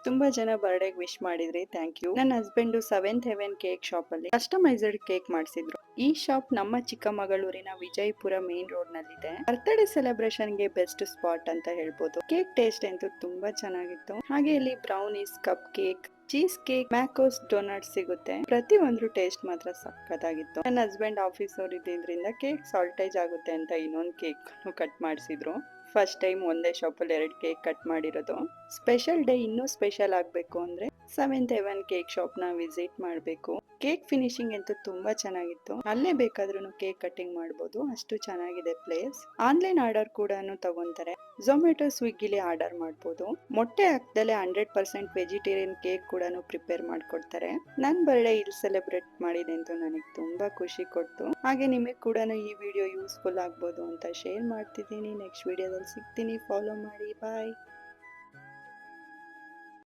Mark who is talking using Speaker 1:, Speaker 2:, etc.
Speaker 1: ತುಂಬಾ ಜನ ಬರ್ಡೇಗೆ ವಿಶ್ ಮಾಡಿದ್ರಿ, ಥ್ಯಾಂಕ್ ಯು. ನನ್ನ husband seventh heaven cake shop ಅಲ್ಲಿ ಕಸ್ಟಮೈಸ್ಡ್ ಕೇಕ್ ಮಾಡಿಸಿದ್ರು. ಈ ಶಾಪ್ ನಮ್ಮ ಚಿಕ್ಕಮಗಳೂರಿನ ವಿಜಯಪುರ ಮೇನ್ ರೋಡ್ ನಲ್ಲಿದೆ. ಬರ್ತ್ಡೇ ಸೆಲೆಬ್ರೇಷನ್ ಗೆ ಬೆಸ್ಟ್ ಸ್ಪಾಟ್ ಅಂತ ಹೇಳ್ಬೋದು. ಕೇಕ್ ಟೇಸ್ಟ್ ಅಂತೂ ತುಂಬಾ ಚೆನ್ನಾಗಿತ್ತು. ಹಾಗೆ ಇಲ್ಲಿ brownies, cupcake, cheesecake, ಮ್ಯಾಕೋಸ್, ಡೋನಟ್ಸ್ ಸಿಗುತ್ತೆ. ಪ್ರತಿ ಒಂದು ಟೇಸ್ಟ್ ಮಾತ್ರ ಸಕ್ಕತ್ತಾಗಿತ್ತು. ನನ್ನ ಹಸ್ಬೆಂಡ್ ಆಫೀಸ್ ಅವ್ರು ಇದ್ದಿದ್ರಿಂದ ಕೇಕ್ ಸಾಲ್ಟೇಜ್ ಆಗುತ್ತೆ ಅಂತ ಇನ್ನೊಂದು ಕೇಕ್ ಕಟ್ ಮಾಡಿಸಿದ್ರು. ಫಸ್ಟ್ ಟೈಮ್ ಒಂದೇ ಶಾಪಲ್ಲಿ 2 ಕೇಕ್ ಕಟ್ ಮಾಡಿರೋದು. ಸ್ಪೆಷಲ್ ಡೇ ಇನ್ನೂ ಸ್ಪೆಷಲ್ ಆಗಬೇಕು ಅಂದ್ರೆ ಸೆವೆಂತ್ ಹೆವೆನ್ ಕೇಕ್ ಶಾಪ್ ನ ವಿಸಿಟ್ ಮಾಡಬೇಕು. ಕೇಕ್ ಫಿನಿಶಿಂಗ್ ಅಂತೂ ತುಂಬಾ ಚೆನ್ನಾಗಿತ್ತು. ಅಲ್ಲೇ ಬೇಕಾದ್ರೂ ಕೇಕ್ ಕಟಿಂಗ್ ಮಾಡಬಹುದು, ಅಷ್ಟು ಚೆನ್ನಾಗಿದೆ ಪ್ಲೇಸ್. ಆನ್ಲೈನ್ ಆರ್ಡರ್ ಕೂಡ ತಗೊಂತಾರೆ. ಝೊಮ್ಯಾಟೊ, ಸ್ವಿಗ್ಗಿಲಿ ಆರ್ಡರ್ ಮಾಡಬಹುದು. ಮೊಟ್ಟೆ ಹಾಕ್ದಲೆ 100% ವೆಜಿಟೇರಿಯನ್ ಕೇಕ್ ಕೂಡ ಪ್ರಿಪೇರ್ ಮಾಡ್ಕೊಡ್ತಾರೆ. ನನ್ ಬರ್ಡೇ ಇಲ್ಲಿ ಸೆಲೆಬ್ರೇಟ್ ಮಾಡಿದೆ ಅಂತ ನನಗೆ ತುಂಬಾ ಖುಷಿ ಕೊಡ್ತು. ಹಾಗೆ ನಿಮಗೆ ಕೂಡ ಈ ವಿಡಿಯೋ ಯೂಸ್ಫುಲ್ ಆಗ್ಬೋದು ಅಂತ ಶೇರ್ ಮಾಡ್ತಿದ್ದೀನಿ. ನೆಕ್ಸ್ಟ್ ವಿಡಿಯೋದಲ್ಲಿ ಸಿಗ್ತೀನಿ, ಫಾಲೋ ಮಾಡಿ, ಬಾಯ್.